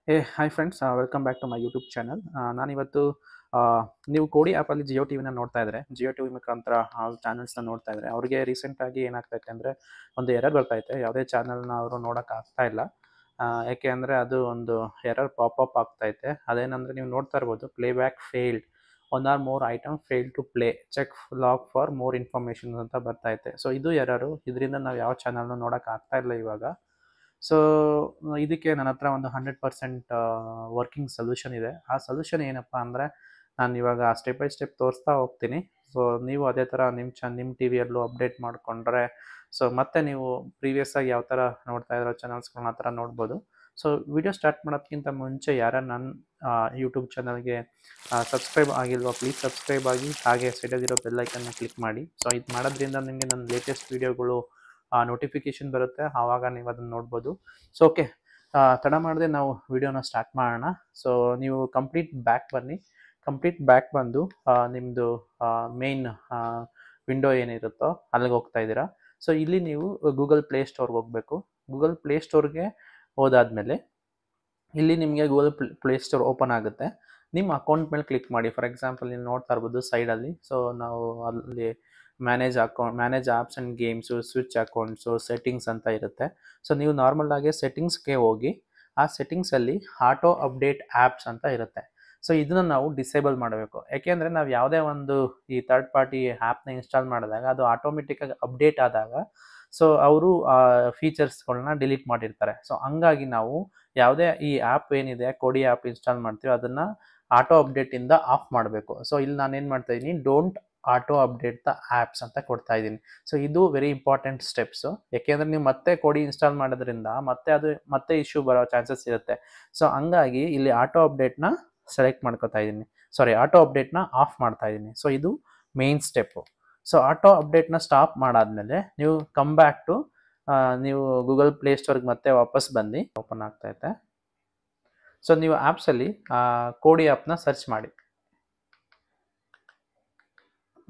Hi friends, welcome back to my YouTube channel. ನಾನಿವತ್ತು ನೀವು ಕೋಡಿ ಆ್ಯಪಲ್ಲಿ ಜಿಯೋ ಟಿವಿನ ನೋಡ್ತಾ ಇದ್ದಾರೆ, ಜಿಯೋ ಟಿವಿ ಮುಖಾಂತರ ಚಾನಲ್ಸ್ನ ನೋಡ್ತಾ ಇದ್ದಾರೆ. ಅವ್ರಿಗೆ ರೀಸೆಂಟಾಗಿ ಏನಾಗ್ತೈತೆ ಅಂದರೆ ಒಂದು ಎರರ್ ಬರ್ತೈತೆ, ಯಾವುದೇ ಚಾನಲ್ನ ಅವರು ನೋಡೋಕ್ಕಾಗ್ತಾ ಇಲ್ಲ. ಯಾಕೆ ಅಂದರೆ ಅದು ಒಂದು ಎರರ್ ಪಾಪಪ್ ಆಗ್ತೈತೆ. ಅದೇನಂದರೆ ನೀವು ನೋಡ್ತಾ ಇರ್ಬೋದು, playback failed, one or more item fail to play, check log for more information ಅಂತ ಬರ್ತೈತೆ. ಸೊ ಇದು ಎರರು, ಇದರಿಂದ ನಾವು ಯಾವ ಚಾನಲ್ನ ನೋಡೋಕ್ಕಾಗ್ತಾ ಇಲ್ಲ ಇವಾಗ. ಸೊ ಇದಕ್ಕೆ ನನ್ನ ಹತ್ರ ಒಂದು 100% ವರ್ಕಿಂಗ್ ಸೊಲ್ಯೂಷನ್ ಇದೆ. ಆ ಸೊಲ್ಯೂಷನ್ ಏನಪ್ಪ ಅಂದರೆ, ನಾನು ಇವಾಗ ಸ್ಟೆಪ್ ಬೈ ಸ್ಟೆಪ್ ತೋರಿಸ್ತಾ ಹೋಗ್ತೀನಿ. ಸೊ ನೀವು ಅದೇ ಥರ ನಿಮ್ಮ ಟಿ ವಿಯಲ್ಲೂ ಅಪ್ಡೇಟ್ ಮಾಡಿಕೊಂಡ್ರೆ, ಸೊ ಮತ್ತೆ ನೀವು ಪ್ರೀವಿಯಸ್ ಆಗಿ ಯಾವ ಥರ ನೋಡ್ತಾ ಇರೋ ಚಾನಲ್ಸ್ಗಳನ್ನ ಆ ಥರ ನೋಡ್ಬೋದು. ಸೊ ವಿಡಿಯೋ ಸ್ಟಾರ್ಟ್ ಮಾಡೋದಕ್ಕಿಂತ ಮುಂಚೆ ಯಾರು ನನ್ನ ಯೂಟ್ಯೂಬ್ ಚಾನಲ್ಗೆ ಸಬ್ಸ್ಕ್ರೈಬ್ ಆಗಿಲ್ವೋ, ಪ್ಲೀಸ್ ಸಬ್ಸ್ಕ್ರೈಬ್ ಆಗಿ, ಹಾಗೆ ಸೈಡಲ್ಲಿರೋ ಬೆಲ್ಲೈಕನ್ನ ಕ್ಲಿಕ್ ಮಾಡಿ. ಸೊ ಇದು ಮಾಡೋದ್ರಿಂದ ನಿಮಗೆ ನನ್ನ ಲೇಟೆಸ್ಟ್ ವೀಡಿಯೋಗಳು ನೋಟಿಫಿಕೇಶನ್ ಬರುತ್ತೆ, ಆವಾಗ ನೀವು ಅದನ್ನು ನೋಡ್ಬೋದು. ಸೊ ಓಕೆ, ತಡ ಮಾಡದೆ ನಾವು ವಿಡಿಯೋನ ಸ್ಟಾರ್ಟ್ ಮಾಡೋಣ. ಸೊ ನೀವು ಕಂಪ್ಲೀಟ್ ಬ್ಯಾಕ್ ಬಂದು ನಿಮ್ಮದು ಮೇನ್ ವಿಂಡೋ ಏನಿರುತ್ತೋ ಅಲ್ಲಿಗೆ ಹೋಗ್ತಾ ಇದ್ದೀರಾ. ಸೊ ಇಲ್ಲಿ ನೀವು ಗೂಗಲ್ ಪ್ಲೇಸ್ಟೋರ್ಗೆ ಹೋಗಬೇಕು. ಗೂಗಲ್ ಪ್ಲೇಸ್ಟೋರ್ಗೆ ಹೋದಾದ್ಮೇಲೆ ಇಲ್ಲಿ ನಿಮಗೆ ಗೂಗಲ್ ಪ್ಲೇಸ್ಟೋರ್ ಓಪನ್ ಆಗುತ್ತೆ. ನಿಮ್ಮ ಅಕೌಂಟ್ ಮೇಲೆ ಕ್ಲಿಕ್ ಮಾಡಿ. ಫಾರ್ ಎಕ್ಸಾಂಪಲ್ ನೀವು ನೋಡ್ತಾ ಇರ್ಬೋದು ಸೈಡಲ್ಲಿ. ಸೊ ನಾವು ಅಲ್ಲಿ manage apps and games, switch accounts, settings ಅಂತ ಇರುತ್ತೆ. ಸೊ ನೀವು ನಾರ್ಮಲ್ ಆಗಿ ಸೆಟ್ಟಿಂಗ್ಸ್ಗೆ ಹೋಗಿ, ಆ ಸೆಟ್ಟಿಂಗ್ಸಲ್ಲಿ ಆಟೋ ಅಪ್ಡೇಟ್ ಆ್ಯಪ್ಸ್ ಅಂತ ಇರುತ್ತೆ. ಸೊ ಇದನ್ನು ನಾವು ಡಿಸೇಬಲ್ ಮಾಡಬೇಕು. ಯಾಕೆಂದರೆ ನಾವು ಯಾವುದೇ ಒಂದು ಈ ಥರ್ಡ್ ಪಾರ್ಟಿ ಆ್ಯಪ್ನ ಇನ್ಸ್ಟಾಲ್ ಮಾಡಿದಾಗ ಅದು ಆಟೋಮೆಟಿಕ್ಕಾಗಿ ಅಪ್ಡೇಟ್ ಆದಾಗ ಸೊ ಅವರು ಫೀಚರ್ಸ್ಗಳನ್ನ ಡಿಲೀಟ್ ಮಾಡಿರ್ತಾರೆ. ಸೊ ಹಂಗಾಗಿ ನಾವು ಯಾವುದೇ ಈ ಆ್ಯಪ್ ಏನಿದೆ, ಕೋಡಿ ಆ್ಯಪ್ ಇನ್ಸ್ಟಾಲ್ ಮಾಡ್ತೀವಿ, ಅದನ್ನು ಆಟೋ ಅಪ್ಡೇಟಿಂದ ಆಫ್ ಮಾಡಬೇಕು. ಸೊ ಇಲ್ಲಿ ನಾನೇನು ಮಾಡ್ತಾ ಇದ್ದೀನಿ, don't auto update the apps ಅಂತ ಕೊಡ್ತಾ ಇದ್ದೀನಿ. ಸೊ ಇದು ವೆರಿ ಇಂಪಾರ್ಟೆಂಟ್ ಸ್ಟೆಪ್ಸು. ಯಾಕೆಂದರೆ ನೀವು ಮತ್ತೆ ಕೋಡಿ ಇನ್ಸ್ಟಾಲ್ ಮಾಡೋದ್ರಿಂದ ಮತ್ತೆ ಇಶ್ಯೂ ಬರೋ ಚಾನ್ಸಸ್ ಇರುತ್ತೆ. ಸೊ ಹಂಗಾಗಿ ಇಲ್ಲಿ ಆಟೋ ಅಪ್ಡೇಟ್ನ ಸೆಲೆಕ್ಟ್ ಮಾಡ್ಕೊತಾ ಇದ್ದೀನಿ, ಆಟೋ ಅಪ್ಡೇಟ್ನ ಆಫ್ ಮಾಡ್ತಾ ಇದ್ದೀನಿ. ಸೊ ಇದು ಮೇನ್ ಸ್ಟೆಪ್ಪು. ಸೊ ಆಟೋ ಅಪ್ಡೇಟ್ನ ಸ್ಟಾಪ್ ಮಾಡಾದ್ಮೇಲೆ ನೀವು ಕಮ್ ಬ್ಯಾಕ್ ಟು ನೀವು ಗೂಗಲ್ ಪ್ಲೇಸ್ಟೋರ್ಗೆ ಮತ್ತೆ ವಾಪಸ್ ಬಂದು ಓಪನ್ ಆಗ್ತೈತೆ. ಸೊ ನೀವು ಆ್ಯಪ್ಸಲ್ಲಿ ಕೋಡಿ ಆ್ಯಪ್ನ ಸರ್ಚ್ ಮಾಡಿ.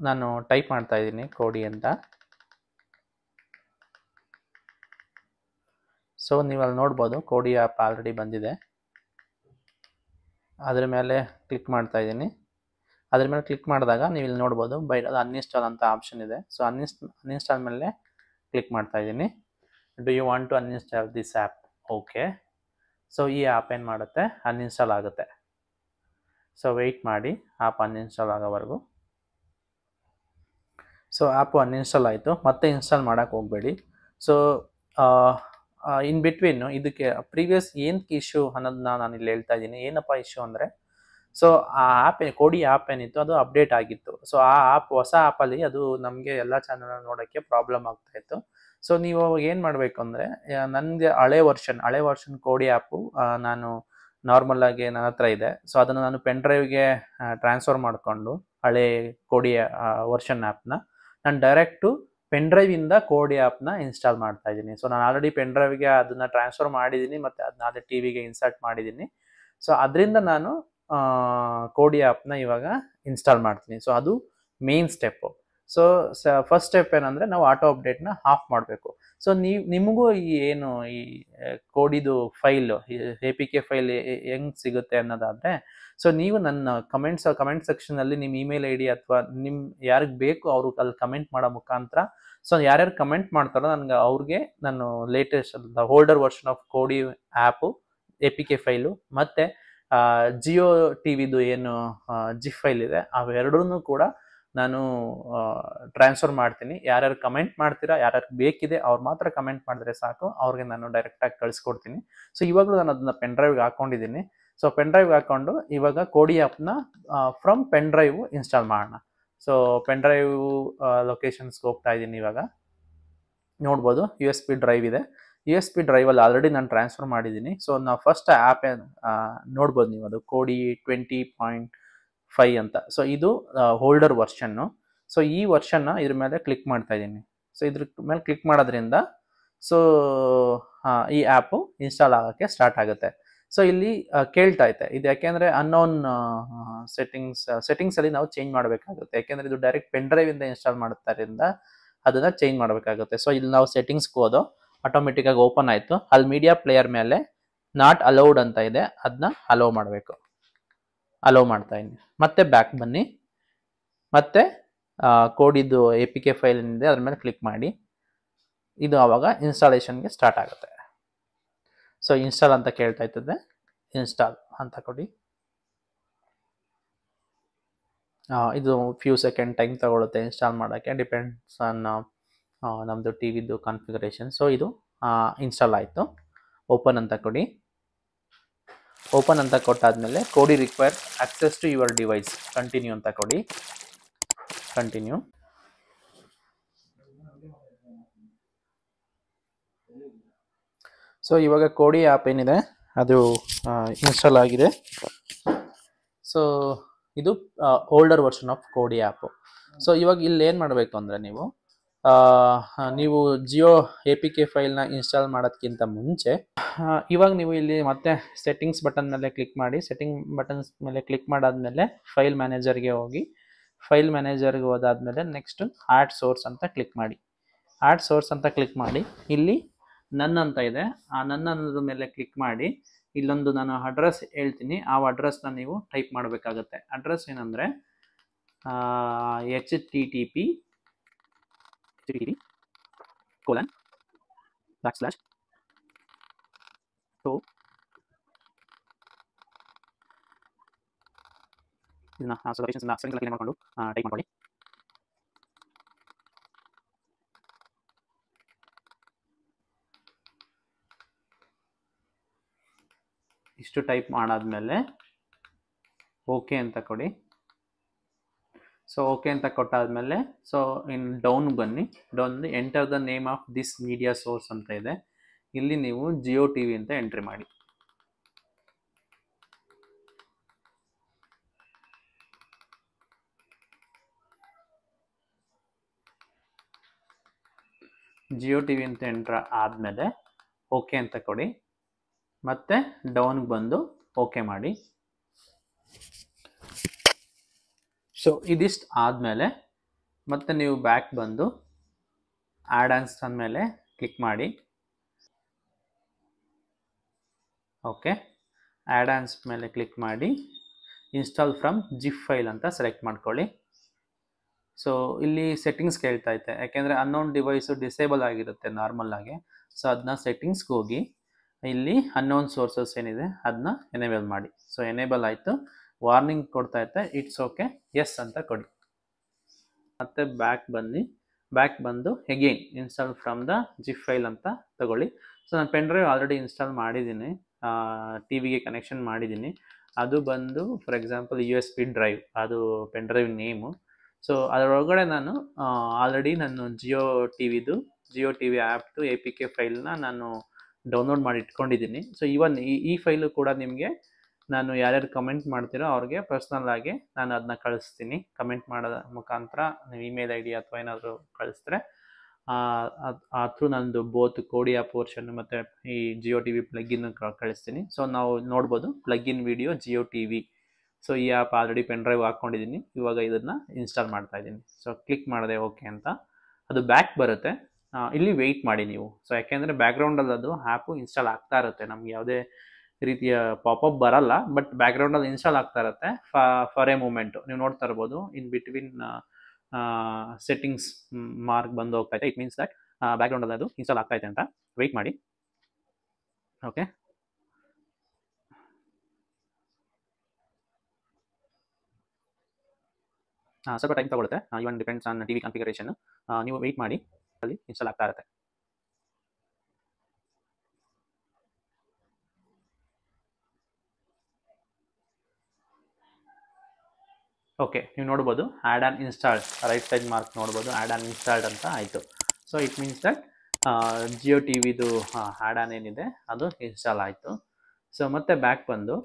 ನಾನು ಟೈಪ್ ಮಾಡ್ತಾ ಇದ್ದೀನಿ ಕೋಡಿ ಅಂತ. ಸೊ ನೀವು ಅಲ್ಲಿ ನೋಡ್ಬೋದು ಕೋಡಿ ಆ್ಯಪ್ ಆಲ್ರೆಡಿ ಬಂದಿದೆ. ಅದ್ರ ಮೇಲೆ ಕ್ಲಿಕ್ ಮಾಡ್ತಾ ಇದ್ದೀನಿ. ಅದ್ರ ಮೇಲೆ ಕ್ಲಿಕ್ ಮಾಡಿದಾಗ ನೀವು ಇಲ್ಲಿ ನೋಡ್ಬೋದು ಅದು ಅನ್ಇನ್ಸ್ಟಾಲ್ ಅಂತ ಆಪ್ಷನ್ ಇದೆ. ಸೊ ಅನ್ಇನ್ಸ್ಟಾಲ್ ಮೇಲೆ ಕ್ಲಿಕ್ ಮಾಡ್ತಾ ಇದ್ದೀನಿ. Do you want to uninstall this app? Okay. So ಈ ಆ್ಯಪ್ ಏನು ಮಾಡುತ್ತೆ, ಅನ್ಇನ್ಸ್ಟಾಲ್ ಆಗುತ್ತೆ. ಸೊ ವೆಯ್ಟ್ ಮಾಡಿ ಆ್ಯಪ್ ಅನ್ಇನ್ಸ್ಟಾಲ್ ಆಗೋವರೆಗೂ. ಸೊ ಆ್ಯಪು ಅನ್ಇನ್ಸ್ಟಾಲ್ ಆಯಿತು. ಮತ್ತೆ ಇನ್ಸ್ಟಾಲ್ ಮಾಡೋಕ್ಕೆ ಹೋಗಬೇಡಿ. ಸೊ ಇನ್ ಬಿಟ್ವೀನು ಇದಕ್ಕೆ ಪ್ರೀವಿಯಸ್ ಏನಕ್ಕೆ ಇಶ್ಯೂ ಅನ್ನೋದನ್ನ ನಾನು ಇಲ್ಲಿ ಹೇಳ್ತಾ ಇದ್ದೀನಿ. ಏನಪ್ಪ ಇಶ್ಯೂ ಅಂದರೆ, ಸೊ ಆ ಆ್ಯಪ್ ಕೋಡಿ ಆ್ಯಪ್ ಏನಿತ್ತು ಅದು ಅಪ್ಡೇಟ್ ಆಗಿತ್ತು. ಸೊ ಆ ಆ್ಯಪ್, ಹೊಸ ಆ್ಯಪಲ್ಲಿ ಅದು ನಮಗೆ ಎಲ್ಲ ಚಾನಲ್ನ ನೋಡೋಕ್ಕೆ ಪ್ರಾಬ್ಲಮ್ ಆಗ್ತಾಯಿತ್ತು. ಸೊ ನೀವು ಏನು ಮಾಡಬೇಕು ಅಂದರೆ, ನನಗೆ ಹಳೆ ವರ್ಷನ್ ಕೋಡಿ ಆ್ಯಪು ನಾನು ನಾರ್ಮಲಾಗಿ ನನ್ನ ಹತ್ರ ಇದೆ. ಸೊ ಅದನ್ನು ನಾನು ಪೆನ್ ಡ್ರೈವ್ಗೆ ಟ್ರಾನ್ಸ್ಫರ್ ಮಾಡಿಕೊಂಡು ಹಳೆ ಕೋಡಿ ವರ್ಷನ್ ಆ್ಯಪ್ನ ನಾನು ಡೈರೆಕ್ಟು ಪೆನ್ ಡ್ರೈವಿಂದ ಕೋಡಿ ಆ್ಯಪ್ನ ಇನ್ಸ್ಟಾಲ್ ಮಾಡ್ತಾ ಇದ್ದೀನಿ. ಸೊ ನಾನು ಆಲ್ರೆಡಿ ಪೆನ್ ಡ್ರೈವ್ಗೆ ಅದನ್ನು ಟ್ರಾನ್ಸ್ಫರ್ ಮಾಡಿದ್ದೀನಿ, ಮತ್ತು ಅದನ್ನ ಅದೇ ಟಿ ವಿಗೆ ಇನ್ಸರ್ಟ್ ಮಾಡಿದ್ದೀನಿ. ಸೊ ಅದರಿಂದ ನಾನು ಕೋಡಿ ಆ್ಯಪ್ನ ಇವಾಗ ಇನ್ಸ್ಟಾಲ್ ಮಾಡ್ತೀನಿ. ಸೊ ಅದು main step. So first step ಏನಂದರೆ, ನಾವು ಆಟೋ ಅಪ್ಡೇಟ್ನ ಆಫ್ ಮಾಡಬೇಕು. ಸೊ ನಿಮಗೂ ಈ ಕೋಡಿದು ಫೈಲು, APK ಫೈಲ್ ಹೆಂಗೆ ಸಿಗುತ್ತೆ ಅನ್ನೋದಾದರೆ, ಸೊ ನೀವು ನನ್ನ ಕಮೆಂಟ್ ಸೆಕ್ಷನಲ್ಲಿ ನಿಮ್ಮ ಇಮೇಲ್ ID ಅಥವಾ ನಿಮ್ಮ ಯಾರಿಗೆ ಬೇಕು ಅವರು ಅಲ್ಲಿ ಕಮೆಂಟ್ ಮಾಡೋ ಮುಖಾಂತರ, ಸೊ ಯಾರ್ಯಾರು ಕಮೆಂಟ್ ಮಾಡ್ತಾರೋ ಅವ್ರಿಗೆ ನಾನು latest holder version of Kodi app APK file ಮತ್ತು ಜಿಯೋ ಟಿವಿದು ಏನು ಜಿಫ್ ಫೈಲ್ ಇದೆ, ಅವೆರಡೂ ಕೂಡ ನಾನು ಟ್ರಾನ್ಸ್ಫರ್ ಮಾಡ್ತೀನಿ. ಯಾರ್ಯಾರು ಕಮೆಂಟ್ ಮಾಡ್ತೀರಾ, ಯಾರ್ಯಾರು ಬೇಕಿದೆ ಅವ್ರು ಮಾತ್ರ ಕಮೆಂಟ್ ಮಾಡಿದ್ರೆ ಸಾಕು, ಅವ್ರಿಗೆ ನಾನು ಡೈರೆಕ್ಟಾಗಿ ಕಳಿಸ್ಕೊಡ್ತೀನಿ. ಸೊ ಇವಾಗಲೂ ನಾನು ಅದನ್ನ ಪೆನ್ ಡ್ರೈವ್ಗೆ ಹಾಕ್ಕೊಂಡಿದ್ದೀನಿ. ಸೊ ಪೆನ್ ಡ್ರೈವ್ಗೆ ಹಾಕ್ಕೊಂಡು ಇವಾಗ ಕೋಡಿ ಆ್ಯಪ್ನ ಫ್ರಮ್ ಪೆನ್ ಡ್ರೈವ್ ಇನ್ಸ್ಟಾಲ್ ಮಾಡೋಣ. ಸೊ ಪೆನ್ ಡ್ರೈವ್ ಲೊಕೇಶನ್ಸ್ಗೆ ಹೋಗ್ತಾ ಇದ್ದೀನಿ. ಇವಾಗ ನೋಡ್ಬೋದು USB ಡ್ರೈವ್ ಇದೆ. USB ಡ್ರೈವಲ್ಲಿ ಆಲ್ರೆಡಿ ನಾನು ಟ್ರಾನ್ಸ್ಫರ್ ಮಾಡಿದ್ದೀನಿ. ಸೊ ನಾವು ಫಸ್ಟ್ ಆ್ಯಪ್ ನೋಡ್ಬೋದು ನೀವು, ಅದು ಕೋಡಿ 20.5 ಅಂತ. ಸೊ ಇದು ಹೋಲ್ಡರ್ ವರ್ಷನ್ನು. ಸೊ ಈ ವರ್ಷನ್ನ ಇದ್ರ ಮೇಲೆ ಕ್ಲಿಕ್ ಮಾಡ್ತಾ ಇದ್ದೀನಿ. ಸೊ ಇದ್ರ ಮೇಲೆ ಕ್ಲಿಕ್ ಮಾಡೋದ್ರಿಂದ ಸೊ ಈ ಆ್ಯಪು ಇನ್ಸ್ಟಾಲ್ ಆಗೋಕ್ಕೆ ಸ್ಟಾರ್ಟ್ ಆಗುತ್ತೆ. ಸೊ ಇಲ್ಲಿ ಕೇಳ್ತಾ ಐತೆ, ಇದು ಯಾಕೆಂದರೆ ಅನ್ನೋನ್ ಸೆಟ್ಟಿಂಗ್ಸಲ್ಲಿ ನಾವು ಚೇಂಜ್ ಮಾಡಬೇಕಾಗುತ್ತೆ. ಯಾಕೆಂದರೆ ಇದು ಡೈರೆಕ್ಟ್ ಪೆನ್ ಡ್ರೈವಿಂದ ಇನ್ಸ್ಟಾಲ್ ಮಾಡೋದ್ರಿಂದ ಅದನ್ನು ಚೇಂಜ್ ಮಾಡಬೇಕಾಗುತ್ತೆ. ಸೊ ಇಲ್ಲಿ ನಾವು ಸೆಟ್ಟಿಂಗ್ಸ್ಗೆ ಹೋದೋ ಆಟೋಮೆಟಿಕ್ಕಾಗಿ ಓಪನ್ ಆಯಿತು. ಅಲ್ಲಿ ಮೀಡಿಯಾ ಪ್ಲೇಯರ್ ಮೇಲೆ ನಾಟ್ ಅಲೌಡ್ ಅಂತ ಇದೆ, ಅದನ್ನ ಅಲೋ ಮಾಡಬೇಕು. ಅಲೋ ಮಾಡ್ತಾ ಇದ್ದೀನಿ. ಮತ್ತೆ ಬ್ಯಾಕ್ ಬನ್ನಿ. ಮತ್ತೆ ಕೋಡಿದ್ದು APK ಫೈಲ್ ಏನಿದೆ ಅದ್ರ ಮೇಲೆ ಕ್ಲಿಕ್ ಮಾಡಿ. ಇದು ಆವಾಗ ಇನ್ಸ್ಟಾಲೇಷನ್ಗೆ ಸ್ಟಾರ್ಟ್ ಆಗುತ್ತೆ. ಸೊ ಇನ್ಸ್ಟಾಲ್ ಅಂತ ಕೇಳ್ತಾ ಇರ್ತದೆ, ಇನ್ಸ್ಟಾಲ್ ಅಂತ ಕೊಡಿ. ಇದು ಫ್ಯೂ ಸೆಕೆಂಡ್ ಟೈಮ್ ತಗೊಳುತ್ತೆ ಇನ್ಸ್ಟಾಲ್ ಮಾಡೋಕ್ಕೆ, ಡಿಪೆಂಡ್ಸ್ ಆನ್ ನಮ್ಮದು ಟಿವಿದು ಕಾನ್ಫಿಗರೇಷನ್. ಸೊ ಇದು ಇನ್ಸ್ಟಾಲ್ ಆಯಿತು. ಓಪನ್ ಅಂತ ಕೊಡಿ. ಓಪನ್ ಅಂತ ಕೊಟ್ಟಾದ್ಮೇಲೆ Kodi require access to your device, continue ಅಂತ ಕೊಡಿ. ಕಂಟಿನ್ಯೂ. ಸೊ ಇವಾಗ ಕೋಡಿ ಆ್ಯಪ್ ಏನಿದೆ ಅದು ಇನ್ಸ್ಟಾಲ್ ಆಗಿದೆ. ಸೊ ಇದು older version of Kodi app. So ಇವಾಗ ಇಲ್ಲಿ ಏನು ಮಾಡಬೇಕು ಅಂದರೆ ನೀವು ಜಿಯೋ APK ಫೈಲ್ನ ಇನ್ಸ್ಟಾಲ್ ಮಾಡೋದಕ್ಕಿಂತ ಮುಂಚೆ ಇವಾಗ ನೀವು ಇಲ್ಲಿ ಮತ್ತೆ ಸೆಟ್ಟಿಂಗ್ಸ್ ಬಟನ್ ಮೇಲೆ ಕ್ಲಿಕ್ ಮಾಡಿ. ಸೆಟ್ಟಿಂಗ್ ಬಟನ್ಸ್ ಮೇಲೆ ಕ್ಲಿಕ್ ಮಾಡಾದ್ಮೇಲೆ ಫೈಲ್ ಮ್ಯಾನೇಜರ್ಗೆ ಹೋಗಿ. ಫೈಲ್ ಮ್ಯಾನೇಜರ್ಗೆ ಹೋದಾದ್ಮೇಲೆ ನೆಕ್ಸ್ಟ್ ಆ್ಯಡ್ ಸೋರ್ಸ್ ಅಂತ ಕ್ಲಿಕ್ ಮಾಡಿ. ಆ್ಯಡ್ ಸೋರ್ಸ್ ಅಂತ ಕ್ಲಿಕ್ ಮಾಡಿ. ಇಲ್ಲಿ ನನ್ ಅಂತ ಇದೆ, ಆ ನನ್ ಅನ್ನೋದ್ರ ಮೇಲೆ ಕ್ಲಿಕ್ ಮಾಡಿ. ಇಲ್ಲೊಂದು ನಾನು ಅಡ್ರೆಸ್ ಹೇಳ್ತೀನಿ, ಆ ಅಡ್ರೆಸ್ನ ನೀವು ಟೈಪ್ ಮಾಡಬೇಕಾಗತ್ತೆ. ಅಡ್ರೆಸ್ ಏನಂದರೆ http:// ಇದನ್ನ ಕ್ಲೀನ್ ಮಾಡಿಕೊಂಡು ಟೈಪ್ ಮಾಡ್ಕೊಳ್ಳಿ. ಇಷ್ಟು ಟೈಪ್ ಮಾಡಾದ್ಮೇಲೆ ಓಕೆ ಅಂತ ಕೊಡಿ. ಸೊ ಓಕೆ ಅಂತ ಕೊಟ್ಟಾದ್ಮೇಲೆ ಸೊ ಇನ್ ಡೌನ್ ಬನ್ನಿ. Down enter the name of this media source ಅಂತ ಇದೆ. ಇಲ್ಲಿ ನೀವು ಜಿಯೋ ಟಿವಿ ಅಂತ ಎಂಟ್ರಿ ಮಾಡಿ. ಜಿಯೋ ಟಿವಿ ಅಂತ ಎಂಟ್ರ್ ಆದಮೇಲೆ ಓಕೆ ಅಂತ ಕೊಡಿ. ಮತ್ತೆ ಡೌನ್ಗೆ ಬಂದು ಓಕೆ ಮಾಡಿ. ಸೊ ಇದಿಷ್ಟು ಆದಮೇಲೆ ಮತ್ತೆ ನೀವು ಬ್ಯಾಕ್ ಬಂದು ಆ್ಯಡ್ ಆನ್ಸ್ ಅಂದಮೇಲೆ ಕ್ಲಿಕ್ ಮಾಡಿ. ಓಕೆ, ಆ್ಯಡ್ ಆನ್ಸ್ ಮೇಲೆ ಕ್ಲಿಕ್ ಮಾಡಿ ಇನ್ಸ್ಟಾಲ್ ಫ್ರಮ್ ಜಿಪ್ ಫೈಲ್ ಅಂತ ಸೆಲೆಕ್ಟ್ ಮಾಡ್ಕೊಳ್ಳಿ. ಸೊ ಇಲ್ಲಿ ಸೆಟ್ಟಿಂಗ್ಸ್ ಕೇಳ್ತಾ ಐತೆ, ಯಾಕೆಂದರೆ ಅನ್ನೋನ್ ಡಿವೈಸು ಡಿಸೇಬಲ್ ಆಗಿರುತ್ತೆ ನಾರ್ಮಲ್ ಆಗಿ. ಸೊ ಅದನ್ನ ಸೆಟ್ಟಿಂಗ್ಸ್ಗೆ ಹೋಗಿ ಇಲ್ಲಿ ಅನ್ನೋನ್ ಸೋರ್ಸಸ್ ಏನಿದೆ ಅದನ್ನ ಎನೇಬಲ್ ಮಾಡಿ. ಸೊ ಎನೇಬಲ್ ಆಯಿತು. ವಾರ್ನಿಂಗ್ ಕೊಡ್ತಾ ಇತ್ತೆ, ಇಟ್ಸ್ ಓಕೆ, ಎಸ್ ಅಂತ ಕೊಡಿ. ಮತ್ತೆ ಬ್ಯಾಕ್ ಬನ್ನಿ. ಬ್ಯಾಕ್ ಬಂದು again install from the zip file ಅಂತ ತಗೊಳ್ಳಿ. ಸೊ ನಾನು ಪೆನ್ ಡ್ರೈವ್ ಆಲ್ರೆಡಿ ಇನ್ಸ್ಟಾಲ್ ಮಾಡಿದ್ದೀನಿ, ಟಿವಿಗೆ ಕನೆಕ್ಷನ್ ಮಾಡಿದ್ದೀನಿ. ಅದು ಬಂದು ಫಾರ್ ಎಕ್ಸಾಂಪಲ್ USB ಡ್ರೈವ್, ಅದು ಪೆನ್ ಡ್ರೈವ್ ನೇಮು. ಸೊ ಅದರೊಳಗಡೆ ನಾನು ಆಲ್ರೆಡಿ ನಾನು ಜಿಯೋ ಟಿವಿ ಆ್ಯಪ್ದು APK ಫೈಲ್ನ ನಾನು ಡೌನ್ಲೋಡ್ ಮಾಡಿ ಇಟ್ಕೊಂಡಿದ್ದೀನಿ. ಸೊ ಇವನ್ ಈ ಫೈಲು ಕೂಡ ನಿಮಗೆ ನಾನು ಯಾರ್ಯಾರು ಕಮೆಂಟ್ ಮಾಡ್ತೀರೋ ಅವ್ರಿಗೆ ಪರ್ಸ್ನಲ್ ಆಗಿ ನಾನು ಅದನ್ನ ಕಳಿಸ್ತೀನಿ. ಕಮೆಂಟ್ ಮಾಡೋದ ಮುಖಾಂತರ ನೀವು ಇಮೇಲ್ ID ಅಥವಾ ಏನಾದರೂ ಕಳಿಸಿದ್ರೆ ಥ್ರೂ ನಂದು ಬೋತ್ ಕೋಡಿ ಆ್ಯಪ್ ವರ್ಷನ್ ಮತ್ತು ಈ ಜಿಯೋ ಟಿವಿ ಪ್ಲಗಿನ್ ಕಳಿಸ್ತೀನಿ. ಸೊ ನಾವು ನೋಡ್ಬೋದು plugin video Jio TV. So ಈ ಆ್ಯಪ್ ಆಲ್ರೆಡಿ ಪೆನ್ ಡ್ರೈವ್ ಹಾಕ್ಕೊಂಡಿದ್ದೀನಿ. ಇವಾಗ ಇದನ್ನು ಇನ್ಸ್ಟಾಲ್ ಮಾಡ್ತಾ ಇದ್ದೀನಿ. ಸೊ ಕ್ಲಿಕ್ ಮಾಡಿದೆ ಓಕೆ ಅಂತ, ಅದು ಬ್ಯಾಕ್ ಬರುತ್ತೆ. ಇಲ್ಲಿ ವೆಯ್ಟ್ ಮಾಡಿ ನೀವು. ಸೊ ಯಾಕೆಂದರೆ ಬ್ಯಾಕ್ಗ್ರೌಂಡಲ್ಲಿ ಅದು ಆ್ಯಪು ಇನ್ಸ್ಟಾಲ್ ಆಗ್ತಾ ಇರುತ್ತೆ, ನಮ್ಗೆ ಯಾವುದೇ ರೀತಿಯ ಪಾಪಪ್ ಬರಲ್ಲ, ಬಟ್ ಬ್ಯಾಕ್ಗ್ರೌಂಡಲ್ಲಿ ಇನ್ಸ್ಟಾಲ್ ಆಗ್ತಾ ಇರುತ್ತೆ ಫಾರ್ ಎ ಮೂಮೆಂಟು. ನೀವು ನೋಡ್ತಾ ಇರ್ಬೋದು ಇನ್ ಬಿಟ್ವೀನ್ ಸೆಟ್ಟಿಂಗ್ಸ್ ಮಾರ್ಕ್ ಬಂದು ಹೋಗ್ತಾ ಇದೆ. ಇಟ್ ಮೀನ್ಸ್ ದಟ್ ಬ್ಯಾಕ್ಗ್ರೌಂಡಲ್ಲಿ ಅದು ಇನ್ಸ್ಟಾಲ್ ಆಗ್ತಾ ಇದೆ ಅಂತ. ವೆಯ್ಟ್ ಮಾಡಿ. ಓಕೆ, ಸ್ವಲ್ಪ ಟೈಮ್ ತಗೊಳುತ್ತೆ. Even depends on TV configuration. ನೀವು ವೆಯ್ಟ್ ಮಾಡಿ, ಅಲ್ಲಿ ಇನ್ಸ್ಟಾಲ್ ಆಗ್ತಾ ಇರುತ್ತೆ. ಓಕೆ, ನೀವು ನೋಡ್ಬೋದು add on installed, right side mark ನೋಡ್ಬೋದು ಆ್ಯಡ್ ಆನ್ ಇನ್ಸ್ಟಾಲ್ಡ್ ಅಂತ ಆಯಿತು. So it means that Jio ಟಿವಿದು ಆ್ಯಡ್ ಆನ್ ಏನಿದೆ ಅದು ಇನ್ಸ್ಟಾಲ್ ಆಯಿತು. ಸೊ ಮತ್ತೆ ಬ್ಯಾಕ್ ಬಂದು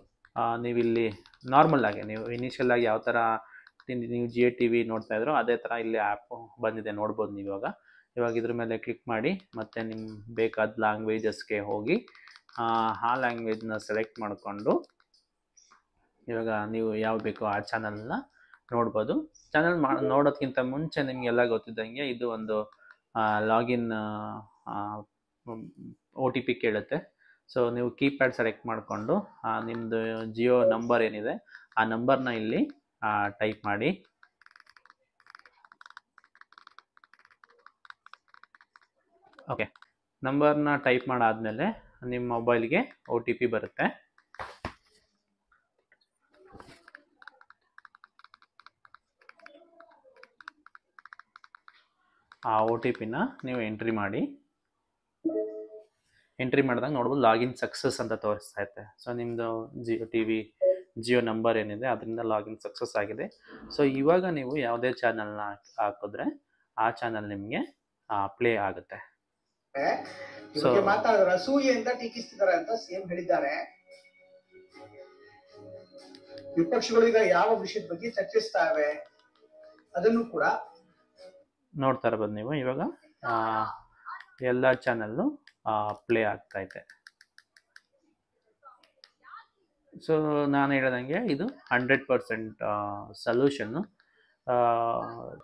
ನೀವಿಲ್ಲಿ ನಾರ್ಮಲ್ ಆಗಿ ನೀವು ಇನಿಷಿಯಲ್ ಆಗಿ ಯಾವ ಥರ ನೀವು ಜಿಯೋ ಟಿವಿ ನೋಡ್ತಾ ಇದ್ರೋ ಅದೇ ಥರ ಇಲ್ಲಿ ಆ್ಯಪು ಬಂದಿದೆ, ನೋಡ್ಬೋದು ನೀವು. ಇವಾಗ ಇದ್ರ ಮೇಲೆ ಕ್ಲಿಕ್ ಮಾಡಿ ಮತ್ತೆ ನಿಮ್ಮ ಬೇಕಾದ ಲ್ಯಾಂಗ್ವೇಜಸ್ಗೆ ಹೋಗಿ ಆ ಲ್ಯಾಂಗ್ವೇಜ್ನ ಸೆಲೆಕ್ಟ್ ಮಾಡಿಕೊಂಡು ಇವಾಗ ನೀವು ಯಾವ ಬೇಕೋ ಆ ಚಾನಲ್ನ ನೋಡ್ಬೋದು. ಚಾನಲ್ ನೋಡೋದಕ್ಕಿಂತ ಮುಂಚೆ ನಿಮಗೆಲ್ಲ ಗೊತ್ತಿದ್ದಂಗೆ ಇದು ಒಂದು ಲಾಗಿನ್ OTP ಕೇಳುತ್ತೆ. ಸೊ ನೀವು ಕೀಪ್ಯಾಡ್ ಸೆಲೆಕ್ಟ್ ಮಾಡಿಕೊಂಡು ನಿಮ್ಮದು ಜಿಯೋ ನಂಬರ್ ಏನಿದೆ ಆ ನಂಬರ್ನ ಇಲ್ಲಿ ಟೈಪ್ ಮಾಡಿ. ಓಕೆ, ನಂಬರ್ನ ಟೈಪ್ ಮಾಡಾದ್ಮೇಲೆ ನಿಮ್ಮ ಮೊಬೈಲ್ಗೆ OTP ಬರುತ್ತೆ. ಆ OTPನ ನೀವು ಎಂಟ್ರಿ ಮಾಡಿ. ಎಂಟ್ರಿ ಮಾಡಿದಾಗ ನೋಡ್ಬೋದು ಲಾಗಿನ್ ಸಕ್ಸಸ್ ಅಂತ ತೋರಿಸ್ತಾ ಇದೆ. ಸೊ ನಿಮ್ಮದು ಜಿಯೋ ನಂಬರ್ ಏನಿದೆ ಅದರಿಂದ ಲಾಗಿನ್ ಸಕ್ಸಸ್ ಆಗಿದೆ. ಸೊ ಇವಾಗ ನೀವು ಯಾವುದೇ ಚಾನಲ್ನ ಹಾಕಿದ್ರೆ ಆ ಚಾನಲ್ ನಿಮಗೆ ಪ್ಲೇ ಆಗುತ್ತೆ. ಸೊ ಮಾತಾಡಿದ್ರೆ ಅಸೂಯೆ ಅಂತ ಟೀಕಿಸ್ತಿದ್ದಾರೆ ಅಂತ ಸಿಎಂ ಹೇಳಿದ್ದಾರೆ. ವಿಪಕ್ಷಗಳು ಈಗ ಯಾವ ವಿಷಯದ ಬಗ್ಗೆ ಚರ್ಚಿಸ್ತಾವೆ ಅದನ್ನು ಕೂಡ ನೋಡ್ತಾ ಇರ್ಬೋದು ನೀವು. ಇವಾಗ ಎಲ್ಲ ಚಾನಲ್ಲು ಪ್ಲೇ ಆಗ್ತಾ ಇದೆ. ಸೊ ನಾನು ಹೇಳ್ದಂಗೆ ಇದು 100% ಸೊಲ್ಯೂಷನ್ನು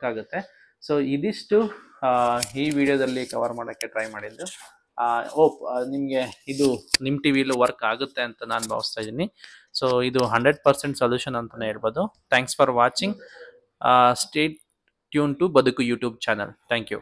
ಆಗುತ್ತೆ. ಸೊ ಇದಿಷ್ಟು ಈ ವಿಡಿಯೋದಲ್ಲಿ ಕವರ್ ಮಾಡೋಕ್ಕೆ ಟ್ರೈ ಮಾಡಿದ್ದು. ಹೋಪ್ ನಿಮಗೆ ಇದು ನಿಮ್ಮ ಟಿವಿಲೂ ವರ್ಕ್ ಆಗುತ್ತೆ ಅಂತ ನಾನು ಭಾವಿಸ್ತಾ ಇದ್ದೀನಿ. ಸೊ ಇದು 100% ಸೊಲ್ಯೂಷನ್ ಅಂತಲೇ ಹೇಳ್ಬೋದು. Thanks for watching. Stay tune to Baduku YouTube channel. Thank you.